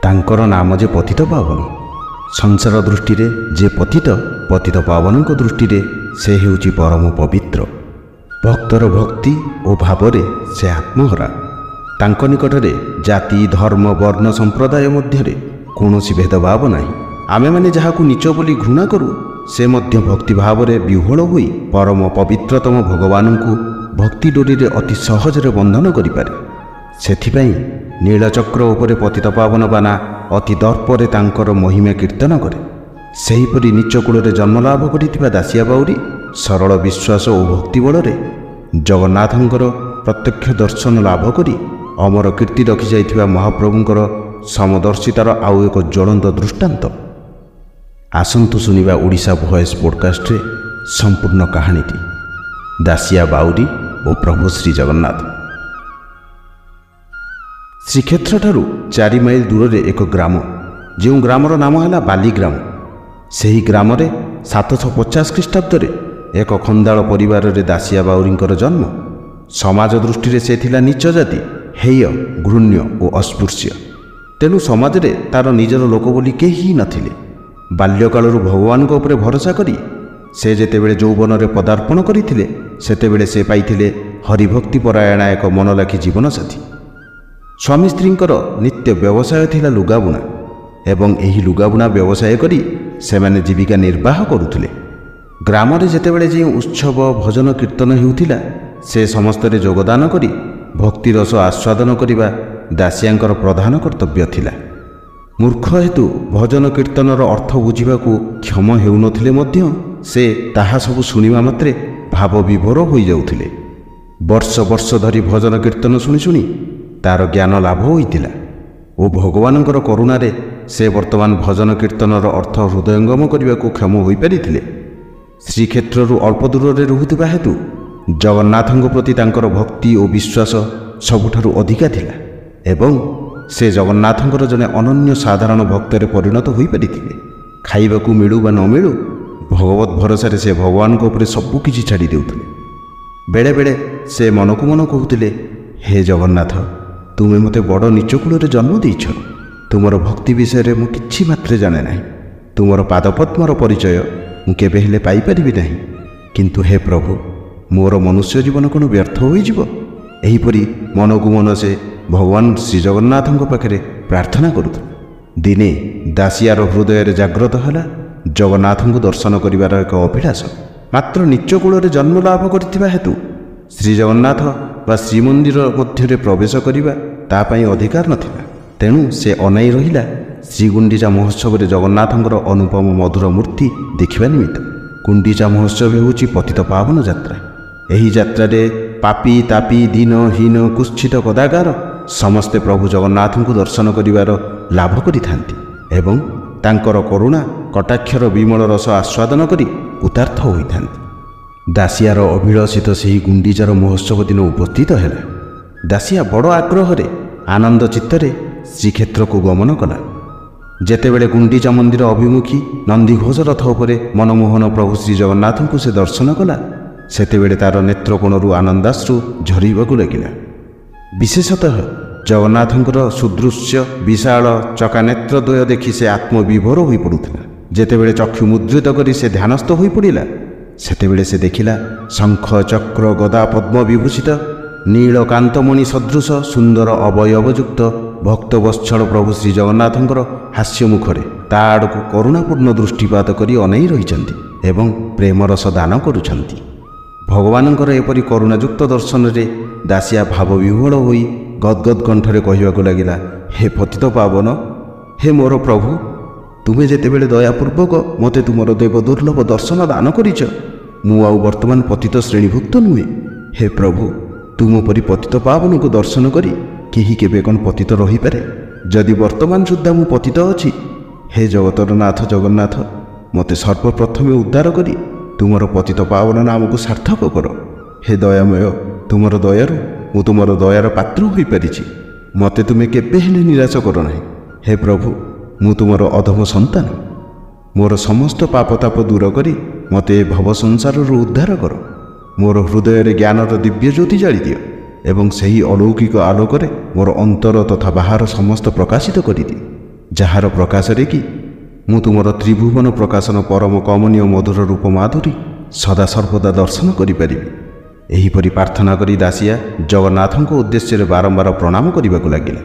ତାଙ୍କର ନାମ ଯେ ପତିତ ପାବନ। ସଂସାର ଦୃଷ୍ଟିରେ ଯେ ପତିତ ପାବନଙ୍କ ଦୃଷ୍ଟିରେ ସେ ହେଉଛି ପରମ ପବିତ୍ର। ଭକ୍ତର ଭକ୍ତି ଓ ଭାବରେ ସେ ଆତ୍ମହରା। ତାଙ୍କ ନିକଟରେ ଜାତି, ଧର୍ମ, ବର୍ଣ୍ଣ, ସମ୍ପ୍ରଦାୟ ମଧ୍ୟରେ କୌଣସି ଭେଦଭାବ ନାହିଁ। ଆମେମାନେ ଯାହାକୁ ନୀଚ ବୋଲି ଘୃଣା କରୁ, ସେ ମଧ୍ୟ ଭକ୍ତି ଭାବରେ ବିହ୍ୱଳ ହୋଇ ପରମ ପବିତ୍ରତମ ଭଗବାନଙ୍କୁ ଭକ୍ତି ଡୋରିରେ ଅତି ସହଜରେ ବନ୍ଧନ କରିପାରେ। ସେଥିପାଇଁ ନୀଳଚକ୍ର ଉପରେ ପତିତପାବନ ବାନା ଅତି ଦର୍ପରେ ତାଙ୍କର ମହିମା କୀର୍ତ୍ତନ କରେ। ସେହିପରି ନୀଚ କୂଳରେ ଜନ୍ମଲାଭ କରିଥିବା ଦାସିଆ ବାଉରୀ ସରଳ ବିଶ୍ୱାସ ଓ ଭକ୍ତି ବଳରେ ଜଗନ୍ନାଥଙ୍କର ପ୍ରତ୍ୟକ୍ଷ ଦର୍ଶନ ଲାଭ କରି ଅମର କୀର୍ତ୍ତି ରଖିଯାଇଥିବା ମହାପ୍ରଭୁଙ୍କର ସମଦର୍ଶିତାର ଆଉ ଏକ ଜ୍ୱଳନ୍ତ ଦୃଷ୍ଟାନ୍ତ। ଆସନ୍ତୁ ଶୁଣିବା ଓଡ଼ିଶା ଭଏସ୍ ପଡ଼କାଷ୍ଟରେ ସମ୍ପୂର୍ଣ୍ଣ କାହାଣୀଟି, ଦାସିଆ ବାଉରୀ ଓ ପ୍ରଭୁ ଶ୍ରୀ ଜଗନ୍ନାଥ। ଶ୍ରୀକ୍ଷେତ୍ରଠାରୁ 4 ମାଇଲ ଦୂରରେ ଏକ ଗ୍ରାମ, ଯେଉଁ ଗ୍ରାମର ନାମ ହେଲା ବାଲିଗ୍ରାମ। ସେହି ଗ୍ରାମରେ 750 ଖ୍ରୀଷ୍ଟାବ୍ଦରେ ଏକ ଖନ୍ଦାଳ ପରିବାରରେ ଦାସିଆ ବାଉରୀଙ୍କର ଜନ୍ମ। ସମାଜ ଦୃଷ୍ଟିରେ ସେ ଥିଲା ନୀଚ ଜାତି, ହେୟ, ଘୃଣ୍ୟ ଓ ଅସ୍ପୃଶ୍ୟ। ତେଣୁ ସମାଜରେ ତାର ନିଜର ଲୋକ ବୋଲି କେହି ନଥିଲେ। ବାଲ୍ୟକାଳରୁ ଭଗବାନଙ୍କ ଉପରେ ଭରସା କରି ସେ ଯେତେବେଳେ ଯୌବନରେ ପଦାର୍ପଣ କରିଥିଲେ, ସେତେବେଳେ ସେ ପାଇଥିଲେ ହରିଭକ୍ତି ପରାୟଣା ଏକ ମନଲାଖି ଜୀବନସାଥୀ। ସ୍ୱାମୀ ସ୍ତ୍ରୀଙ୍କର ନିତ୍ୟ ବ୍ୟବସାୟ ଥିଲା ଲୁଗାବୁଣା, ଏବଂ ଏହି ଲୁଗାବୁଣା ବ୍ୟବସାୟ କରି ସେମାନେ ଜୀବିକା ନିର୍ବାହ କରୁଥିଲେ। ଗ୍ରାମରେ ଯେତେବେଳେ ଯେଉଁ ଉତ୍ସବ, ଭଜନ, କୀର୍ତ୍ତନ ହେଉଥିଲା, ସେ ସମସ୍ତରେ ଯୋଗଦାନ କରି ଭକ୍ତିରସ ଆସ୍ୱାଦନ କରିବା ଦାସିଆଙ୍କର ପ୍ରଧାନ କର୍ତ୍ତବ୍ୟ ଥିଲା। ମୂର୍ଖ ହେତୁ ଭଜନ କୀର୍ତ୍ତନର ଅର୍ଥ ବୁଝିବାକୁ କ୍ଷମ ହେଉନଥିଲେ ମଧ୍ୟ ସେ ତାହା ସବୁ ଶୁଣିବା ମାତ୍ରେ ଭାବ ବିଭୋର ହୋଇଯାଉଥିଲେ। ବର୍ଷ ବର୍ଷ ଧରି ଭଜନ କୀର୍ତ୍ତନ ଶୁଣି ଶୁଣି ତାର ଜ୍ଞାନ ଲାଭ ହୋଇଥିଲା ଓ ଭଗବାନଙ୍କର କରୁଣାରେ ସେ ବର୍ତ୍ତମାନ ଭଜନ କୀର୍ତ୍ତନର ଅର୍ଥ ହୃଦୟଙ୍ଗମ କରିବାକୁ କ୍ଷମ ହୋଇପାରିଥିଲେ। ଶ୍ରୀକ୍ଷେତ୍ରରୁ ଅଳ୍ପ ଦୂରରେ ରହୁଥିବା ହେତୁ ଜଗନ୍ନାଥଙ୍କ ପ୍ରତି ତାଙ୍କର ଭକ୍ତି ଓ ବିଶ୍ୱାସ ସବୁଠାରୁ ଅଧିକା ଥିଲା ଏବଂ ସେ ଜଗନ୍ନାଥଙ୍କର ଜଣେ ଅନନ୍ୟ ସାଧାରଣ ଭକ୍ତରେ ପରିଣତ ହୋଇପାରିଥିଲେ। ଖାଇବାକୁ ମିଳୁ ବା ନ ମିଳୁ, ଭଗବତ ଭରସାରେ ସେ ଭଗବାନଙ୍କ ଉପରେ ସବୁକିଛି ଛାଡ଼ି ଦେଉଥିଲେ। ବେଳେବେଳେ ସେ ମନକୁ ମନ କହୁଥିଲେ, ହେ ଜଗନ୍ନାଥ, ତୁମେ ମୋତେ ବଡ଼ ନୀଚ କୂଳରେ ଜନ୍ମ ଦେଇଛ। ତୁମର ଭକ୍ତି ବିଷୟରେ ମୁଁ କିଛି ମାତ୍ରେ ଜାଣେ ନାହିଁ। ତୁମର ପାଦପଦ୍ମର ପରିଚୟ ମୁଁ କେବେ ହେଲେ ପାଇପାରିବି ନାହିଁ। କିନ୍ତୁ ହେ ପ୍ରଭୁ, ମୋର ମନୁଷ୍ୟ ଜୀବନ କ'ଣ ବ୍ୟର୍ଥ ହୋଇଯିବ? ଏହିପରି ମନକୁ ମନ ସେ ଭଗବାନ ଶ୍ରୀଜଗନ୍ନାଥଙ୍କ ପାଖରେ ପ୍ରାର୍ଥନା କରୁଥିଲେ। ଦିନେ ଦାସିଆର ହୃଦୟରେ ଜାଗ୍ରତ ହେଲା ଜଗନ୍ନାଥଙ୍କୁ ଦର୍ଶନ କରିବାର ଏକ ଅଭିଳାଷ। ମାତ୍ର ନୀଚ କୂଳରେ ଜନ୍ମ ଲାଭ କରିଥିବା ହେତୁ ଶ୍ରୀଜଗନ୍ନାଥ ବା ଶ୍ରୀମନ୍ଦିର ମଧ୍ୟରେ ପ୍ରବେଶ କରିବା ତା ପାଇଁ ଅଧିକାର ନଥିଲା। ତେଣୁ ସେ ଅନାଇ ରହିଲା ଶ୍ରୀଗୁଣ୍ଡିଚା ମହୋତ୍ସବରେ ଜଗନ୍ନାଥଙ୍କର ଅନୁପମ ମଧୁର ମୂର୍ତ୍ତି ଦେଖିବା ନିମିତ୍ତ। ଗୁଣ୍ଡିଚା ମହୋତ୍ସବ ହେଉଛି ପତିତ ପାବନ ଯାତ୍ରା। ଏହି ଯାତ୍ରାରେ ପାପୀ, ତାପୀ, ଦୀନ, ହୀନ, କୁତ୍ସିତ, କଦାଗାର ସମସ୍ତେ ପ୍ରଭୁ ଜଗନ୍ନାଥଙ୍କୁ ଦର୍ଶନ କରିବାର ଲାଭ କରିଥାନ୍ତି ଏବଂ ତାଙ୍କର କରୁଣା କଟାକ୍ଷର ବିମଳ ରସ ଆସ୍ୱାଦନ କରି କୃତାର୍ଥ ହୋଇଥାନ୍ତି। ଦାସିଆର ଅଭିଳଷିତ ସେହି ଗୁଣ୍ଡିଚାର ମହୋତ୍ସବ ଦିନ ଉପସ୍ଥିତ ହେଲା। ଦାସିଆ ବଡ଼ ଆଗ୍ରହରେ ଆନନ୍ଦ ଚିତ୍ତରେ ଶ୍ରୀକ୍ଷେତ୍ରକୁ ଗମନ କଲା। ଯେତେବେଳେ ଗୁଣ୍ଡିଚା ମନ୍ଦିର ଅଭିମୁଖୀ ନନ୍ଦିଘୋଷ ରଥ ଉପରେ ମନମୋହନ ପ୍ରଭୁ ଶ୍ରୀଜଗନ୍ନାଥଙ୍କୁ ସେ ଦର୍ଶନ କଲା, ସେତେବେଳେ ତାର ନେତ୍ରକୋଣରୁ ଆନନ୍ଦାଶ୍ରୁ ଝରିବାକୁ ଲାଗିଲା। ବିଶେଷତଃ ଜଗନ୍ନାଥଙ୍କର ସୁଦୃଶ୍ୟ ବିଶାଳ ଚକାନେତ୍ର ଦ୍ୱୟ ଦେଖି ସେ ଆତ୍ମବିଭୋର ହୋଇପଡ଼ୁଥିଲା। ଯେତେବେଳେ ଚକ୍ଷୁ ମୁଦ୍ରିତ କରି ସେ ଧ୍ୟାନସ୍ଥ ହୋଇପଡ଼ିଲା, ସେତେବେଳେ ସେ ଦେଖିଲା ଶଙ୍ଖ, ଚକ୍ର, ଗଦା, ପଦ୍ମ ବିଭୂଷିତ ନୀଳକାନ୍ତମଣି ସଦୃଶ ସୁନ୍ଦର ଅବୟବଯୁକ୍ତ ଭକ୍ତବତ୍ସଳ ପ୍ରଭୁ ଶ୍ରୀଜଗନ୍ନାଥଙ୍କର ହାସ୍ୟ ମୁଖରେ ତା ଆଡ଼କୁ କରୁଣାପୂର୍ଣ୍ଣ ଦୃଷ୍ଟିପାତ କରି ଅନେଇ ରହିଛନ୍ତି ଏବଂ ପ୍ରେମରସ ଦାନ କରୁଛନ୍ତି। ଭଗବାନଙ୍କର ଏପରି କରୁଣାଯୁକ୍ତ ଦର୍ଶନରେ ଦାସିଆ ଭାବ ବିହ୍ୱଳ ହୋଇ ଗଦଗଦ କଣ୍ଠରେ କହିବାକୁ ଲାଗିଲା, ହେ ପତିତ ପାବନ, ହେ ମୋର ପ୍ରଭୁ, ତୁମେ ଯେତେବେଳେ ଦୟାପୂର୍ବକ ମୋତେ ତୁମର ଦେବ ଦୁର୍ଲଭ ଦର୍ଶନ ଦାନ କରିଛ, ମୁଁ ଆଉ ବର୍ତ୍ତମାନ ପତିତ ଶ୍ରେଣୀଭୁକ୍ତ ନୁହେଁ। ହେ ପ୍ରଭୁ, ତୁମ ପରି ପତିତ ପାବନକୁ ଦର୍ଶନ କରି କେହି କେବେ କ'ଣ ପତିତ ରହିପାରେ? ଯଦି ବର୍ତ୍ତମାନ ସୁଦ୍ଧା ମୁଁ ପତିତ ଅଛି, ହେ ଜଗତର ନାଥ ଜଗନ୍ନାଥ, ମୋତେ ସର୍ବପ୍ରଥମେ ଉଦ୍ଧାର କରି ତୁମର ପତିତ ପାବନ ନାମକୁ ସାର୍ଥକ କର। ହେ ଦୟାମୟ, ତୁମର ଦୟାରୁ ମୁଁ ତୁମର ଦୟାର ପାତ୍ର ହୋଇପାରିଛି। ମୋତେ ତୁମେ କେବେ ହେଲେ ନିରାଶ କର ନାହିଁ। ହେ ପ୍ରଭୁ, ମୁଁ ତୁମର ଅଧମ ସନ୍ତାନ। ମୋର ସମସ୍ତ ପାପତାପ ଦୂର କରି ମୋତେ ଏ ଭବ ସଂସାରରୁ ଉଦ୍ଧାର କର। ମୋର ହୃଦୟରେ ଜ୍ଞାନର ଦିବ୍ୟ ଜ୍ୟୋତି ଜାଳିଦିଅ ଏବଂ ସେହି ଅଲୌକିକ ଆଲୋକରେ ମୋର ଅନ୍ତର ତଥା ବାହାର ସମସ୍ତ ପ୍ରକାଶିତ କରିଦିଅ। ଯାହାର ପ୍ରକାଶରେ କି ମୁଁ ତୁମର ତ୍ରିଭୁବନ ପ୍ରକାଶନ ପରମ କମନୀୟ ମଧୁର ରୂପ ମାଧୁରୀ ସଦାସର୍ବଦା ଦର୍ଶନ କରିପାରିବି। ଏହିପରି ପ୍ରାର୍ଥନା କରି ଦାସିଆ ଜଗନ୍ନାଥଙ୍କ ଉଦ୍ଦେଶ୍ୟରେ ବାରମ୍ବାର ପ୍ରଣାମ କରିବାକୁ ଲାଗିଲା।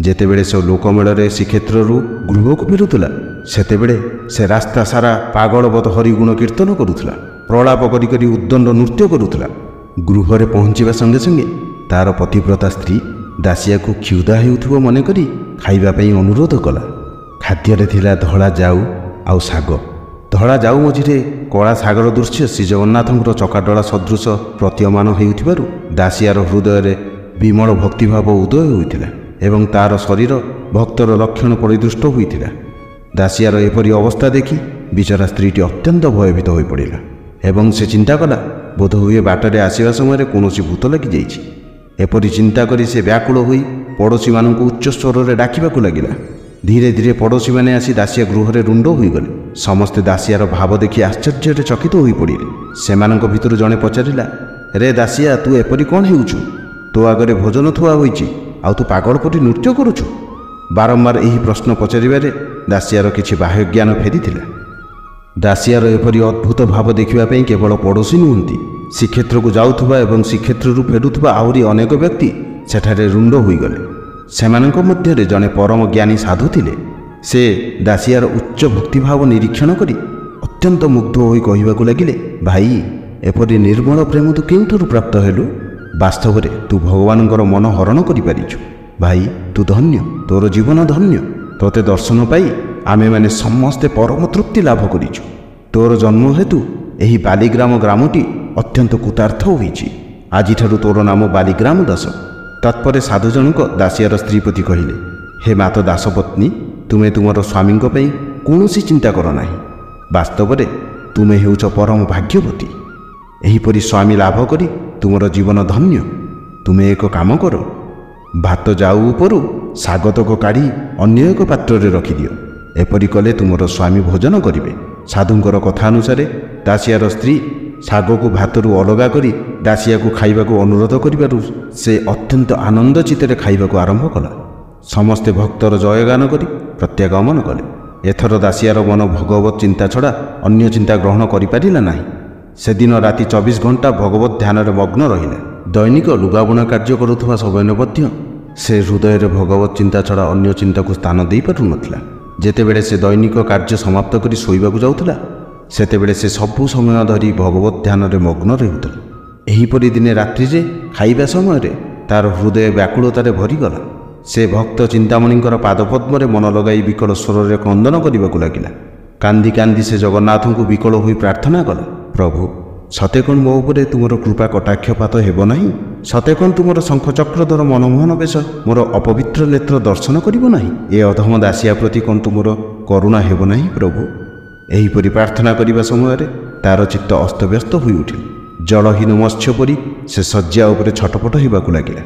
ଯେତେବେଳେ ସେ ଲୋକମେଳରେ ଶ୍ରୀକ୍ଷେତ୍ରରୁ ଗୃହକୁ ଫେରୁଥିଲା, ସେତେବେଳେ ସେ ରାସ୍ତା ସାରା ପାଗଳବତ ହରିଗୁଣ କୀର୍ତ୍ତନ କରୁଥିଲା, ପ୍ରଳାପ କରି କରି ଉଦ୍ଦଣ୍ଡ ନୃତ୍ୟ କରୁଥିଲା। ଗୃହରେ ପହଞ୍ଚିବା ସଙ୍ଗେ ସଙ୍ଗେ ତାର ପତିବ୍ରତା ସ୍ତ୍ରୀ ଦାସିଆକୁ କ୍ଷୁଧା ହେଉଥିବ ମନେକରି ଖାଇବା ପାଇଁ ଅନୁରୋଧ କଲା। ଖାଦ୍ୟରେ ଥିଲା ଧଳା ଜାଉ ଆଉ ଶାଗ। ଧଳା ଜାଉ ମଝିରେ କଳା ଶାଗର ଦୃଶ୍ୟ ଶ୍ରୀଜଗନ୍ନାଥଙ୍କର ଚକାଡୋଳା ସଦୃଶ ପ୍ରତୀୟମାନ ହେଉଥିବାରୁ ଦାସିଆର ହୃଦୟରେ ବିମଳ ଭକ୍ତିଭାବ ଉଦୟ ହୋଇଥିଲା ଏବଂ ତାର ଶରୀର ଭକ୍ତର ଲକ୍ଷଣ ପରିଦୃଷ୍ଟ ହୋଇଥିଲା। ଦାସିଆର ଏପରି ଅବସ୍ଥା ଦେଖି ବିଚରା ସ୍ତ୍ରୀଟି ଅତ୍ୟନ୍ତ ଭୟଭୀତ ହୋଇପଡ଼ିଲା ଏବଂ ସେ ଚିନ୍ତା କଲା, ବୋଧହୁଏ ବାଟରେ ଆସିବା ସମୟରେ କୌଣସି ଭୂତ ଲାଗିଯାଇଛି। ଏପରି ଚିନ୍ତା କରି ସେ ବ୍ୟାକୁଳ ହୋଇ ପଡ଼ୋଶୀମାନଙ୍କୁ ଉଚ୍ଚ ସ୍ୱରରେ ଡାକିବାକୁ ଲାଗିଲା। ଧୀରେ ଧୀରେ ପଡ଼ୋଶୀମାନେ ଆସି ଦାସିଆ ଗୃହରେ ରୁଣ୍ଡ ହୋଇଗଲେ। ସମସ୍ତେ ଦାସିଆର ଭାବ ଦେଖି ଆଶ୍ଚର୍ଯ୍ୟରେ ଚକିତ ହୋଇପଡ଼ିଲେ। ସେମାନଙ୍କ ଭିତରୁ ଜଣେ ପଚାରିଲା, ରେ ଦାସିଆ, ତୁ ଏପରି କ'ଣ ହେଉଛୁ? ତୋ ଆଗରେ ଭୋଜନ ଥୁଆ ହୋଇଛି, ଆଉ ତୁ ପାଗଳ ପରି ନୃତ୍ୟ କରୁଛୁ? ବାରମ୍ବାର ଏହି ପ୍ରଶ୍ନ ପଚାରିବାରେ ଦାସିଆର କିଛି ବାହ୍ୟ ଜ୍ଞାନ ଫେରିଥିଲା। ଦାସିଆର ଏପରି ଅଦ୍ଭୁତ ଭାବ ଦେଖିବା ପାଇଁ କେବଳ ପଡ଼ୋଶୀ ନୁହନ୍ତି, ଶ୍ରୀକ୍ଷେତ୍ରକୁ ଯାଉଥିବା ଏବଂ ଶ୍ରୀକ୍ଷେତ୍ରରୁ ଫେରୁଥିବା ଆହୁରି ଅନେକ ବ୍ୟକ୍ତି ସେଠାରେ ରୁଣ୍ଡ ହୋଇଗଲେ। ସେମାନଙ୍କ ମଧ୍ୟରେ ଜଣେ ପରମ ଜ୍ଞାନୀ ସାଧୁ ଥିଲେ। ସେ ଦାସିଆର ଉଚ୍ଚ ଭକ୍ତିଭାବ ନିରୀକ୍ଷଣ କରି ଅତ୍ୟନ୍ତ ମୁଗ୍ଧ ହୋଇ କହିବାକୁ ଲାଗିଲେ, ଭାଇ, ଏପରି ନିର୍ମଳ ପ୍ରେମ ତୁ କେଉଁଠାରୁ ପ୍ରାପ୍ତ ହେଲୁ? ବାସ୍ତବରେ ତୁ ଭଗବାନଙ୍କର ମନ ହରଣ କରିପାରିଛୁ। ଭାଇ, ତୁ ଧନ୍ୟ, ତୋର ଜୀବନ ଧନ୍ୟ। ତୋତେ ଦର୍ଶନ ପାଇ ଆମେମାନେ ସମସ୍ତେ ପରମ ତୃପ୍ତି ଲାଭ କରିଛୁ। ତୋର ଜନ୍ମ ହେତୁ ଏହି ବାଲିଗ୍ରାମ ଗ୍ରାମଟି ଅତ୍ୟନ୍ତ କୃତାର୍ଥ ହୋଇଛି। ଆଜିଠାରୁ ତୋର ନାମ ବାଲିଗ୍ରାମ ଦାସ। ତତ୍ପରେ ସାଧୁ ଜଣକ ଦାସିଆର ସ୍ତ୍ରୀ ପ୍ରତି କହିଲେ, ହେ ମାତ ଦାସପତ୍ନୀ, ତୁମେ ତୁମର ସ୍ୱାମୀଙ୍କ ପାଇଁ କୌଣସି ଚିନ୍ତା କର ନାହିଁ। ବାସ୍ତବରେ ତୁମେ ହେଉଛ ପରମ ଭାଗ୍ୟବତୀ। ଏହିପରି ସ୍ୱାମୀ ଲାଭ କରି ତୁମର ଜୀବନ ଧନ୍ୟ। ତୁମେ ଏକ କାମ କର, ଭାତ ଜାଉ ଉପରୁ ଶାଗତକ କାଢ଼ି ଅନ୍ୟ ଏକ ପାତ୍ରରେ ରଖିଦିଅ। ଏପରି କଲେ ତୁମର ସ୍ୱାମୀ ଭୋଜନ କରିବେ। ସାଧୁଙ୍କର କଥା ଅନୁସାରେ ଦାସିଆର ସ୍ତ୍ରୀ ଶାଗକୁ ଭାତରୁ ଅଲଗା କରି ଦାସିଆକୁ ଖାଇବାକୁ ଅନୁରୋଧ କରିବାରୁ ସେ ଅତ୍ୟନ୍ତ ଆନନ୍ଦ ଚିତ୍ତରେ ଖାଇବାକୁ ଆରମ୍ଭ କଲା। ସମସ୍ତେ ଭକ୍ତର ଜୟଗାନ କରି ପ୍ରତ୍ୟାଗମନ କଲେ। ଏଥର ଦାସିଆର ମନ ଭଗବତ ଚିନ୍ତା ଛଡ଼ା ଅନ୍ୟ ଚିନ୍ତା ଗ୍ରହଣ କରିପାରିଲା ନାହିଁ। ସେଦିନ ରାତି 24 ଘଣ୍ଟା ଭଗବତ ଧ୍ୟାନରେ ମଗ୍ନ ରହିଲା। ଦୈନିକ ଲୁଗାବୁଣା କାର୍ଯ୍ୟ କରୁଥିବା ସମୟରେ ମଧ୍ୟ ସେ ହୃଦୟରେ ଭଗବତ ଚିନ୍ତା ଛଡ଼ା ଅନ୍ୟ ଚିନ୍ତାକୁ ସ୍ଥାନ ଦେଇପାରୁନଥିଲା। ଯେତେବେଳେ ସେ ଦୈନିକ କାର୍ଯ୍ୟ ସମାପ୍ତ କରି ଶୋଇବାକୁ ଯାଉଥିଲା, ସେତେବେଳେ ସେ ସବୁ ସମୟ ଧରି ଭଗବତ ଧ୍ୟାନରେ ମଗ୍ନ ରହୁଥିଲା। ଏହିପରି ଦିନେ ରାତ୍ରିରେ ଖାଇବା ସମୟରେ ତାର ହୃଦୟ ବ୍ୟାକୁଳତାରେ ଭରିଗଲା। ସେ ଭକ୍ତ ଚିନ୍ତାମଣିଙ୍କର ପାଦପଦ୍ମରେ ମନ ଲଗାଇ ବିକଳ ସ୍ୱରରେ କ୍ରନ୍ଦନ କରିବାକୁ ଲାଗିଲା। କାନ୍ଦି କାନ୍ଦି ସେ ଜଗନ୍ନାଥଙ୍କୁ ବିକଳ ହୋଇ ପ୍ରାର୍ଥନା କଲା, ପ୍ରଭୁ, ସତେ କ'ଣ ମୋ ଉପରେ ତୁମର କୃପା କଟାକ୍ଷପାତ ହେବ ନାହିଁ? ସତେ କ'ଣ ତୁମର ଶଙ୍ଖଚକ୍ରଧର ମନମୋହନ ବେଶ ମୋର ଅପବିତ୍ର ନେତ୍ର ଦର୍ଶନ କରିବ ନାହିଁ? ଏ ଅଧମ ଦାସିଆ ପ୍ରତି କ'ଣ ତୁମର କରୁଣା ହେବ ନାହିଁ ପ୍ରଭୁ? ଏହିପରି ପ୍ରାର୍ଥନା କରିବା ସମୟରେ ତାର ଚିତ୍ତ ଅସ୍ତବ୍ୟସ୍ତ ହୋଇଉଠିଲା। ଜଳହୀନ ମତ୍ସ୍ୟ ପରି ସେ ଶଯ୍ୟା ଉପରେ ଛଟପଟ ହେବାକୁ ଲାଗିଲା।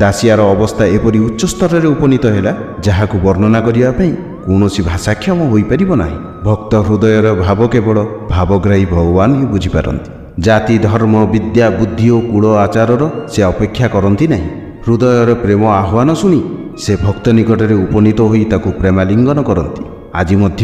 ଦାସିଆର ଅବସ୍ଥା ଏପରି ଉଚ୍ଚ ସ୍ତରରେ ଉପନୀତ ହେଲା, ଯାହାକୁ ବର୍ଣ୍ଣନା କରିବା ପାଇଁ କୌଣସି ଭାଷାକ୍ଷମ ହୋଇପାରିବ ନାହିଁ। ଭକ୍ତ ହୃଦୟର ଭାବ କେବଳ ଭାବଗ୍ରାହୀ ଭଗବାନ ହିଁ ବୁଝିପାରନ୍ତି। ଜାତି, ଧର୍ମ, ବିଦ୍ୟା, ବୁଦ୍ଧି ଓ କୁଳ ଆଚାରର ସେ ଅପେକ୍ଷା କରନ୍ତି ନାହିଁ। ହୃଦୟର ପ୍ରେମ ଆହ୍ୱାନ ଶୁଣି ସେ ଭକ୍ତ ନିକଟରେ ଉପନୀତ ହୋଇ ତାକୁ ପ୍ରେମାଲିଙ୍ଗନ କରନ୍ତି। ଆଜି ମଧ୍ୟ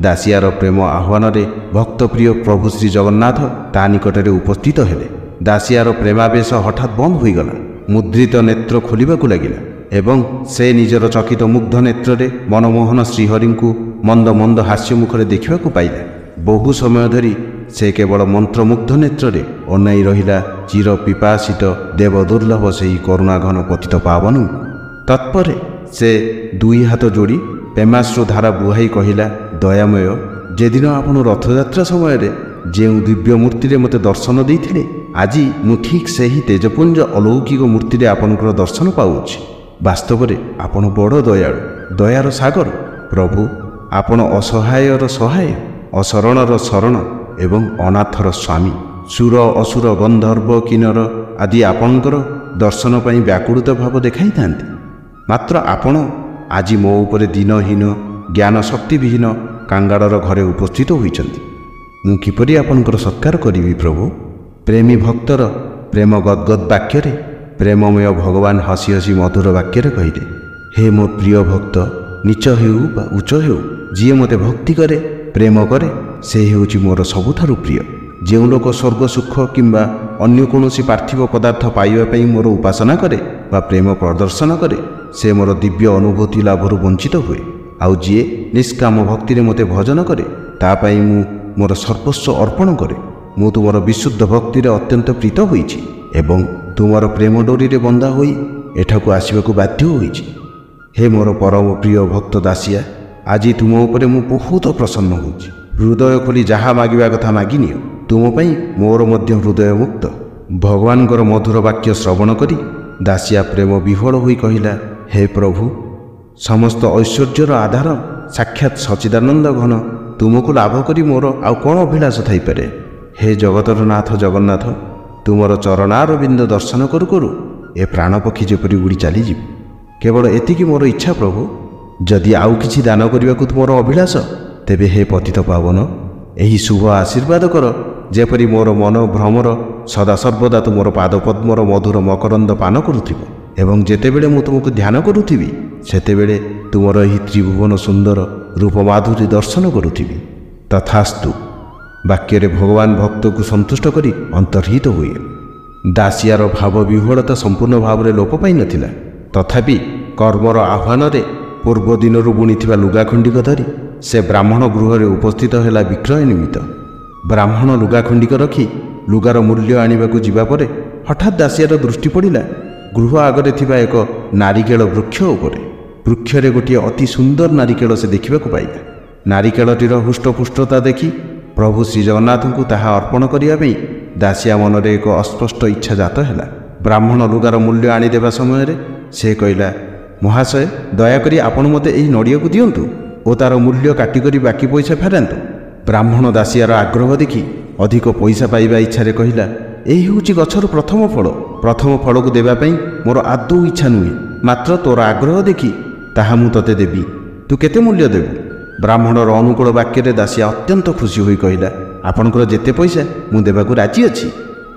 ଦାସିଆର ପ୍ରେମ ଆହ୍ୱାନରେ ଭକ୍ତପ୍ରିୟ ପ୍ରଭୁ ଶ୍ରୀ ଜଗନ୍ନାଥ ତା ନିକଟରେ ଉପସ୍ଥିତ ହେଲେ। ଦାସିଆର ପ୍ରେମାବେଶ ହଠାତ୍ ବନ୍ଦ ହୋଇଗଲା। ମୁଦ୍ରିତ ନେତ୍ର ଖୋଲିବାକୁ ଲାଗିଲା ଏବଂ ସେ ନିଜର ଚକିତ ମୁଗ୍ଧ ନେତ୍ରରେ ମନମୋହନ ଶ୍ରୀହରିଙ୍କୁ ମନ୍ଦ ମନ୍ଦ ହାସ୍ୟ ମୁଖରେ ଦେଖିବାକୁ ପାଇଲା। ବହୁ ସମୟ ଧରି ସେ କେବଳ ମନ୍ତ୍ରମୁଗ୍ଧ ନେତ୍ରରେ ଅନାଇ ରହିଲା ଚିର ପିପାସିତ ଦେବ ଦୁର୍ଲଭ ସେହି କରୁଣାଘନ ପତିତ ପାବନଙ୍କୁ। ତତ୍ପରେ ସେ ଦୁଇ ହାତ ଯୋଡ଼ି ପ୍ରେମାଶ୍ରୁ ଧାରା ବୁହାଇ କହିଲା, ଦୟାମୟ, ଯେଦିନ ଆପଣ ରଥଯାତ୍ରା ସମୟରେ ଯେଉଁ ଦିବ୍ୟ ମୂର୍ତ୍ତିରେ ମୋତେ ଦର୍ଶନ ଦେଇଥିଲେ, ଆଜି ମୁଁ ଠିକ୍ ସେହି ତେଜପୁଞ୍ଜ ଅଲୌକିକ ମୂର୍ତ୍ତିରେ ଆପଣଙ୍କର ଦର୍ଶନ ପାଉଛି। ବାସ୍ତବରେ ଆପଣ ବଡ଼ ଦୟାଳୁ, ଦୟାର ସାଗର। ପ୍ରଭୁ, ଆପଣ ଅସହାୟର ସହାୟ, ଅଶରଣର ଶରଣ ଏବଂ ଅନାଥର ସ୍ୱାମୀ। ସୁର, ଅସୁର, ଗନ୍ଧର୍ବ, କିନ୍ନର ଆଦି ଆପଣଙ୍କର ଦର୍ଶନ ପାଇଁ ବ୍ୟାକୁଳିତ ଭାବ ଦେଖାଇଥାନ୍ତି। ମାତ୍ର ଆପଣ ଆଜି ମୋ ଉପରେ ଦିନହୀନ, ଜ୍ଞାନ ଶକ୍ତିବିହୀନ କାଙ୍ଗାଳର ଘରେ ଉପସ୍ଥିତ ହୋଇଛନ୍ତି। ମୁଁ କିପରି ଆପଣଙ୍କର ସତ୍କାର କରିବି ପ୍ରଭୁ? ପ୍ରେମୀ ଭକ୍ତର ପ୍ରେମ ଗଦ୍ଗଦ୍ ବାକ୍ୟରେ ପ୍ରେମମୟ ଭଗବାନ ହସି ହସି ମଧୁର ବାକ୍ୟରେ କହିଲେ, ହେ ମୋ ପ୍ରିୟ ଭକ୍ତ, ନିଚ ହେଉ ବା ଉଚ୍ଚ ହେଉ, ଯିଏ ମୋତେ ଭକ୍ତି କରେ, ପ୍ରେମ କରେ, ସେ ହେଉଛି ମୋର ସବୁଠାରୁ ପ୍ରିୟ। ଯେଉଁ ଲୋକ ସ୍ୱର୍ଗ ସୁଖ କିମ୍ବା ଅନ୍ୟ କୌଣସି ପାର୍ଥିବ ପଦାର୍ଥ ପାଇବା ପାଇଁ ମୋର ଉପାସନା କରେ ବା ପ୍ରେମ ପ୍ରଦର୍ଶନ କରେ, ସେ ମୋର ଦିବ୍ୟ ଅନୁଭୂତି ଲାଭରୁ ବଞ୍ଚିତ ହୁଏ। ଆଉ ଯିଏ ନିଷ୍କାମ ଭକ୍ତିରେ ମୋତେ ଭଜନ କରେ, ତା ପାଇଁ ମୁଁ ମୋର ସର୍ବସ୍ୱ ଅର୍ପଣ କରେ। ମୁଁ ତୁମର ବିଶୁଦ୍ଧ ଭକ୍ତିରେ ଅତ୍ୟନ୍ତ ପ୍ରୀତ ହୋଇଛି ଏବଂ ତୁମର ପ୍ରେମ ଡୋରିରେ ବନ୍ଧା ହୋଇ ଏଠାକୁ ଆସିବାକୁ ବାଧ୍ୟ ହୋଇଛି। ହେ ମୋର ପରମ ପ୍ରିୟ ଭକ୍ତ ଦାସିଆ, ଆଜି ତୁମ ଉପରେ ମୁଁ ବହୁତ ପ୍ରସନ୍ନ ହେଉଛି। ହୃଦୟ ଖୋଲି ଯାହା ମାଗିବା କଥା ମାଗିନିଅ। ତୁମ ପାଇଁ ମୋର ମଧ୍ୟ ହୃଦୟ ମୁକ୍ତ। ଭଗବାନଙ୍କର ମଧୁର ବାକ୍ୟ ଶ୍ରବଣ କରି ଦାସିଆ ପ୍ରେମ ବିହ୍ୱଳ ହୋଇ କହିଲା, ହେ ପ୍ରଭୁ, ସମସ୍ତ ଐଶ୍ୱର୍ଯ୍ୟର ଆଧାର ସାକ୍ଷାତ ସଚ୍ଚିଦାନନ୍ଦ ଘନ ତୁମକୁ ଲାଭ କରି ମୋର ଆଉ କ'ଣ ଅଭିଳାଷ ଥାଇପାରେ। ହେ ଜଗତର ନାଥ ଜଗନ୍ନାଥ, ତୁମର ଚରଣାରବିନ୍ଦ ଦର୍ଶନ କରୁ କରୁ ଏ ପ୍ରାଣପକ୍ଷୀ ଯେପରି ଉଡ଼ି ଚାଲିଯିବ। କେବଳ ଏତିକି ମୋର ଇଚ୍ଛା ପ୍ରଭୁ। ଯଦି ଆଉ କିଛି ଦାନ କରିବାକୁ ତୁମର ଅଭିଳାଷ, ତେବେ ହେ ପତିତ ପାବନ, ଏହି ଶୁଭ ଆଶୀର୍ବାଦ କର, ଯେପରି ମୋର ମନ ଭ୍ରମର ସଦାସର୍ବଦା ତୁମର ପାଦପଦ୍ମର ମଧୁର ମକରନ୍ଦ ପାନ କରୁଥିବ ଏବଂ ଯେତେବେଳେ ମୁଁ ତୁମକୁ ଧ୍ୟାନ କରୁଥିବି, ସେତେବେଳେ ତୁମର ଏହି ତ୍ରିଭୁବନ ସୁନ୍ଦର ରୂପମାଧୁରୀ ଦର୍ଶନ କରୁଥିବି। ତଥାସ୍ତୁ। ବାକ୍ୟରେ ଭଗବାନ ଭକ୍ତକୁ ସନ୍ତୁଷ୍ଟ କରି ଅନ୍ତର୍ହିତ ହୋଇଗଲେ। ଦାସିଆର ଭାବ ବିହ୍ୱଳତା ସମ୍ପୂର୍ଣ୍ଣ ଭାବରେ ଲୋପ ପାଇନଥିଲା। ତଥାପି କର୍ମର ଆହ୍ୱାନରେ ପୂର୍ବ ଦିନରୁ ବୁଣିଥିବା ଲୁଗା ଖଣ୍ଡିକ ଧରି ସେ ବ୍ରାହ୍ମଣ ଗୃହରେ ଉପସ୍ଥିତ ହେଲା ବିକ୍ରୟ ନିମିତ୍ତ। ବ୍ରାହ୍ମଣ ଲୁଗା ଖଣ୍ଡିକ ରଖି ଲୁଗାର ମୂଲ୍ୟ ଆଣିବାକୁ ଯିବା ପରେ ହଠାତ୍ ଦାସିଆର ଦୃଷ୍ଟି ପଡ଼ିଲା ଗୃହ ଆଗରେ ଥିବା ଏକ ନାରିକେଳ ବୃକ୍ଷ ଉପରେ। ବୃକ୍ଷରେ ଗୋଟିଏ ଅତି ସୁନ୍ଦର ନାରିକେଳ ସେ ଦେଖିବାକୁ ପାଇଲା। ନାରିକେଳଟିର ହୃଷ୍ଟପୁଷ୍ଟତା ଦେଖି ପ୍ରଭୁ ଶ୍ରୀଜଗନ୍ନାଥଙ୍କୁ ତାହା ଅର୍ପଣ କରିବା ପାଇଁ ଦାସିଆ ମନରେ ଏକ ଅସ୍ପଷ୍ଟ ଇଚ୍ଛା ଜାତ ହେଲା। ବ୍ରାହ୍ମଣ ଲୁଗାର ମୂଲ୍ୟ ଆଣିଦେବା ସମୟରେ ସେ କହିଲା, ମହାଶୟ, ଦୟାକରି ଆପଣ ମୋତେ ଏହି ନଡ଼ିଆକୁ ଦିଅନ୍ତୁ ଓ ତାର ମୂଲ୍ୟ କାଟିକରି ବାକି ପଇସା ଫେରାନ୍ତୁ। ବ୍ରାହ୍ମଣ ଦାସିଆର ଆଗ୍ରହ ଦେଖି ଅଧିକ ପଇସା ପାଇବା ଇଚ୍ଛାରେ କହିଲା, ଏହି ହେଉଛି ଗଛର ପ୍ରଥମ ଫଳ। ପ୍ରଥମ ଫଳକୁ ଦେବା ପାଇଁ ମୋର ଆଦୌ ଇଚ୍ଛା ନୁହେଁ, ମାତ୍ର ତୋର ଆଗ୍ରହ ଦେଖି ତାହା ମୁଁ ତୋତେ ଦେବି। ତୁ କେତେ ମୂଲ୍ୟ ଦେବୁ? ବ୍ରାହ୍ମଣର ଅନୁକୂଳ ବାକ୍ୟରେ ଦାସିଆ ଅତ୍ୟନ୍ତ ଖୁସି ହୋଇ କହିଲା, ଆପଣଙ୍କର ଯେତେ ପଇସା ମୁଁ ଦେବାକୁ ରାଜି ଅଛି।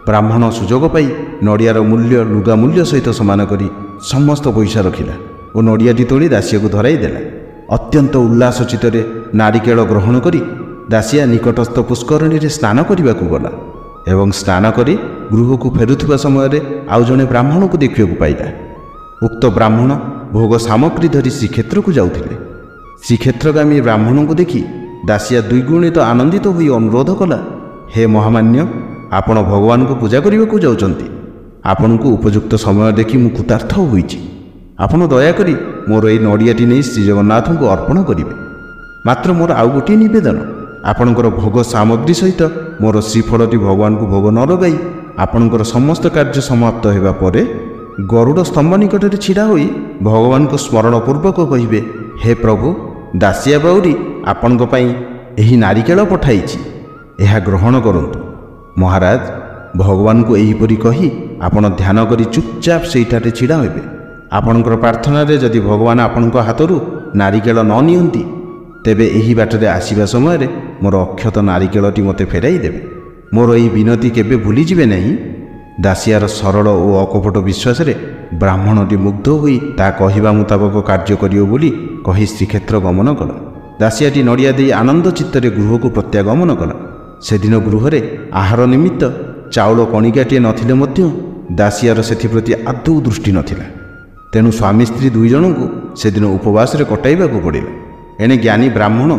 ବ୍ରାହ୍ମଣ ସୁଯୋଗ ପାଇ ନଡ଼ିଆର ମୂଲ୍ୟ ଲୁଗା ମୂଲ୍ୟ ସହିତ ସମାନ କରି ସମସ୍ତ ପଇସା ରଖିଲା ଓ ନଡ଼ିଆଟି ତୋଳି ଦାସିଆକୁ ଧରାଇ ଦେଲା। ଅତ୍ୟନ୍ତ ଉଲ୍ଲାସ ଚିତ୍ତରେ ନାରିକେଳ ଗ୍ରହଣ କରି ଦାସିଆ ନିକଟସ୍ଥ ପୁଷ୍କରିଣୀରେ ସ୍ନାନ କରିବାକୁ ଗଲା ଏବଂ ସ୍ନାନ କରି ଗୃହକୁ ଫେରୁଥିବା ସମୟରେ ଆଉ ଜଣେ ବ୍ରାହ୍ମଣକୁ ଦେଖିବାକୁ ପାଇଲା। ଉକ୍ତ ବ୍ରାହ୍ମଣ ଭୋଗ ସାମଗ୍ରୀ ଧରି ଶ୍ରୀକ୍ଷେତ୍ରକୁ ଯାଉଥିଲେ। ଶ୍ରୀକ୍ଷେତ୍ରଗାମୀ ବ୍ରାହ୍ମଣଙ୍କୁ ଦେଖି ଦାସିଆ ଦ୍ୱିଗୁଣିତ ଆନନ୍ଦିତ ହୋଇ ଅନୁରୋଧ କଲା, ହେ ମହାମାନ୍ୟ, ଆପଣ ଭଗବାନଙ୍କୁ ପୂଜା କରିବାକୁ ଯାଉଛନ୍ତି। ଆପଣଙ୍କୁ ଉପଯୁକ୍ତ ସମୟ ଦେଖି ମୁଁ କୃତାର୍ଥ ହୋଇଛି। ଆପଣ ଦୟାକରି ମୋର ଏହି ନଡ଼ିଆଟି ନେଇ ଶ୍ରୀଜଗନ୍ନାଥଙ୍କୁ ଅର୍ପଣ କରିବେ। ମାତ୍ର ମୋର ଆଉ ଗୋଟିଏ ନିବେଦନ, ଆପଣଙ୍କର ଭୋଗ ସାମଗ୍ରୀ ସହିତ ମୋର ଶ୍ରୀଫଳଟି ଭଗବାନଙ୍କୁ ଭୋଗ ନ ଲଗାଇ ଆପଣଙ୍କର ସମସ୍ତ କାର୍ଯ୍ୟ ସମାପ୍ତ ହେବା ପରେ ଗରୁଡ଼ ସ୍ତମ୍ଭ ନିକଟରେ ଛିଡ଼ା ହୋଇ ଭଗବାନଙ୍କୁ ସ୍ମରଣ ପୂର୍ବକ କହିବେ, ହେ ପ୍ରଭୁ, ଦାସିଆ ବାଉରୀ ଆପଣଙ୍କ ପାଇଁ ଏହି ନାରିକେଳ ପଠାଇଛି, ଏହା ଗ୍ରହଣ କରନ୍ତୁ। ମହାରାଜ, ଭଗବାନଙ୍କୁ ଏହିପରି କହି ଆପଣ ଧ୍ୟାନ କରି ଚୁପଚାପ ସେଇଠାରେ ଛିଡ଼ା ହେବେ। ଆପଣଙ୍କର ପ୍ରାର୍ଥନାରେ ଯଦି ଭଗବାନ ଆପଣଙ୍କ ହାତରୁ ନାରିକେଳ ନ ନିଅନ୍ତି, ତେବେ ଏହି ବାଟରେ ଆସିବା ସମୟରେ ମୋର ଅକ୍ଷତ ନାରିକେଳଟି ମୋତେ ଫେରାଇ ଦେବେ। ମୋର ଏହି ବିନତି କେବେ ଭୁଲିଯିବେ ନାହିଁ। ଦାସିଆର ସରଳ ଓ ଅକପଟ ବିଶ୍ୱାସରେ ବ୍ରାହ୍ମଣଟି ମୁଗ୍ଧ ହୋଇ ତା କହିବା ମୁତାବକ କାର୍ଯ୍ୟ କରିବ ବୋଲି କହି ଶ୍ରୀକ୍ଷେତ୍ର ଗମନ କଲା। ଦାସିଆଟି ନଡ଼ିଆ ଦେଇ ଆନନ୍ଦ ଚିତ୍ତରେ ଗୃହକୁ ପ୍ରତ୍ୟାଗମନ କଲା। ସେଦିନ ଗୃହରେ ଆହାର ନିମିତ୍ତ ଚାଉଳ କଣିକାଟିଏ ନଥିଲେ ମଧ୍ୟ ଦାସିଆର ସେଥିପ୍ରତି ଆଦୌ ଦୃଷ୍ଟି ନଥିଲା। ତେଣୁ ସ୍ୱାମୀ ସ୍ତ୍ରୀ ଦୁଇ ଜଣଙ୍କୁ ସେଦିନ ଉପବାସରେ କଟାଇବାକୁ ପଡ଼ିଲା। ଏଣେ ଜ୍ଞାନୀ ବ୍ରାହ୍ମଣ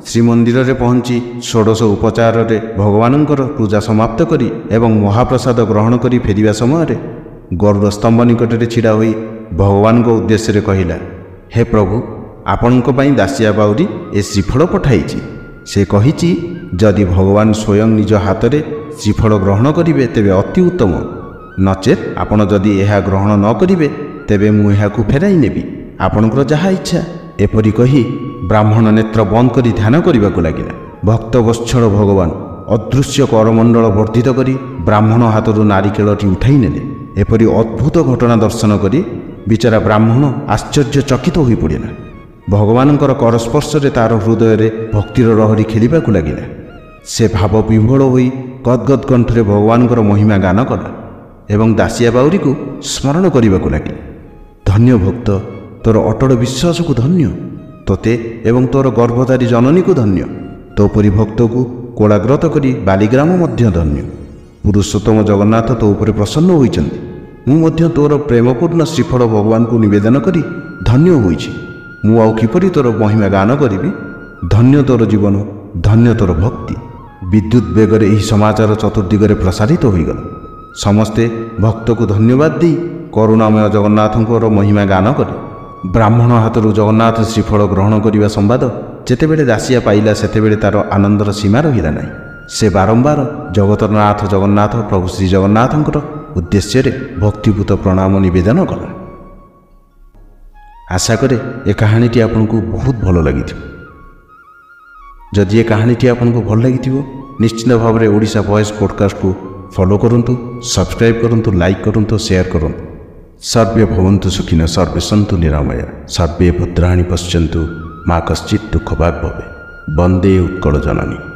ଶ୍ରୀମନ୍ଦିରରେ ପହଞ୍ଚି ଷୋଡ଼ଶ ଉପଚାରରେ ଭଗବାନଙ୍କର ପୂଜା ସମାପ୍ତ କରି ଏବଂ ମହାପ୍ରସାଦ ଗ୍ରହଣ କରି ଫେରିବା ସମୟରେ ଗରୁଡ଼ ସ୍ତମ୍ଭ ନିକଟରେ ଛିଡ଼ା ହୋଇ ଭଗବାନଙ୍କ ଉଦ୍ଦେଶ୍ୟରେ କହିଲା, ହେ ପ୍ରଭୁ, ଆପଣଙ୍କ ପାଇଁ ଦାସିଆ ବାଉରୀ ଏ ଶ୍ରୀଫଳ ପଠାଇଛି। ସେ କହିଛି, ଯଦି ଭଗବାନ ସ୍ୱୟଂ ନିଜ ହାତରେ ଶ୍ରୀଫଳ ଗ୍ରହଣ କରିବେ ତେବେ ଅତି ଉତ୍ତମ, ନଚେତ୍ ଆପଣ ଯଦି ଏହା ଗ୍ରହଣ ନ କରିବେ ତେବେ ମୁଁ ଏହାକୁ ଫେରାଇ ନେବି। ଆପଣଙ୍କର ଯାହା ଇଚ୍ଛା। ଏପରି କହି ବ୍ରାହ୍ମଣ ନେତ୍ର ବନ୍ଦ କରି ଧ୍ୟାନ କରିବାକୁ ଲାଗିଲା। ଭକ୍ତବତ୍ସଳ ଭଗବାନ ଅଦୃଶ୍ୟ କରମଣ୍ଡଳ ବର୍ଦ୍ଧିତ କରି ବ୍ରାହ୍ମଣ ହାତରୁ ନାରିକେଳଟି ଉଠାଇ ନେଲେ। ଏପରି ଅଦ୍ଭୁତ ଘଟଣା ଦର୍ଶନ କରି ବିଚରା ବ୍ରାହ୍ମଣ ଆଶ୍ଚର୍ଯ୍ୟଚକିତ ହୋଇପଡ଼ିଲା। ଭଗବାନଙ୍କର କରସ୍ପର୍ଶରେ ତାର ହୃଦୟରେ ଭକ୍ତିର ଲହରୀ ଖେଳିବାକୁ ଲାଗିଲା। ସେ ଭାବ ବିହ୍ୱଳ ହୋଇ ଗଦଗଦ କଣ୍ଠରେ ଭଗବାନଙ୍କର ମହିମା ଗାନ କଲା ଏବଂ ଦାସିଆ ବାଉରୀକୁ ସ୍ମରଣ କରିବାକୁ ଲାଗିଲା। ଧନ୍ୟ ଭକ୍ତ, ତୋର ଅଟଳ ବିଶ୍ୱାସକୁ ଧନ୍ୟ। ତୋତେ ଏବଂ ତୋର ଗର୍ଭଧାରୀ ଜନନୀକୁ ଧନ୍ୟ। ତୋ ପରି ଭକ୍ତକୁ କୋଳାଗ୍ରତ କରି ବାଲିଗ୍ରାମ ମଧ୍ୟ ଧନ୍ୟ। ପୁରୁଷୋତ୍ତମ ଜଗନ୍ନାଥ ତୋ ଉପରେ ପ୍ରସନ୍ନ ହୋଇଛନ୍ତି। ମୁଁ ମଧ୍ୟ ତୋର ପ୍ରେମପୂର୍ଣ୍ଣ ଶ୍ରୀଫଳ ଭଗବାନଙ୍କୁ ନିବେଦନ କରି ଧନ୍ୟ ହୋଇଛି। ମୁଁ ଆଉ କିପରି ତୋର ମହିମା ଗାନ କରିବି? ଧନ୍ୟ ତୋର ଜୀବନ, ଧନ୍ୟ ତୋର ଭକ୍ତି। ବିଦ୍ୟୁତ୍ ବେଗରେ ଏହି ସମାଚାର ଚତୁର୍ଦିଗରେ ପ୍ରସାରିତ ହୋଇଗଲା। ସମସ୍ତେ ଭକ୍ତକୁ ଧନ୍ୟବାଦ ଦେଇ କରୁଣାମୟ ଜଗନ୍ନାଥଙ୍କର ମହିମା ଗାନ କଲେ। ବ୍ରାହ୍ମଣ ହାତରୁ ଜଗନ୍ନାଥ ଶ୍ରୀଫଳ ଗ୍ରହଣ କରିବା ସମ୍ବାଦ ଯେତେବେଳେ ଦାସିଆ ପାଇଲା, ସେତେବେଳେ ତାର ଆନନ୍ଦର ସୀମା ରହିଲା ନାହିଁ। ସେ ବାରମ୍ବାର ଜଗତର ନାଥ ଜଗନ୍ନାଥ ପ୍ରଭୁ ଶ୍ରୀ ଜଗନ୍ନାଥଙ୍କର ଉଦ୍ଦେଶ୍ୟରେ ଭକ୍ତିପୂତ ପ୍ରଣାମ ନିବେଦନ କଲା। ଆଶା କରେ ଏ କାହାଣୀଟି ଆପଣଙ୍କୁ ବହୁତ ଭଲ ଲାଗିଥିବ। ଯଦି ଏ କାହାଣୀଟି ଆପଣଙ୍କୁ ଭଲ ଲାଗିଥିବ, ନିଶ୍ଚିତ ଭାବରେ ଓଡ଼ିଶା ଭଏସ୍ ପଡ଼କାଷ୍ଟକୁ ଫଲୋ କରନ୍ତୁ, ସବସ୍କ୍ରାଇବ୍ କରନ୍ତୁ, ଲାଇକ୍ କରନ୍ତୁ, ସେୟାର କରନ୍ତୁ। ସର୍ବେ ଭବନ୍ତୁ ସୁଖିନଃ, ସର୍ବେ ସନ୍ତୁ ନିରାମୟା, ସର୍ବେ ଭଦ୍ରାଣୀ ପଶ୍ୟନ୍ତୁ, ମା କଶ୍ଚିତ୍ ଦୁଃଖ ଭାଗ ଭବେ। ବନ୍ଦେ ଉତ୍କଳ ଜନନୀ।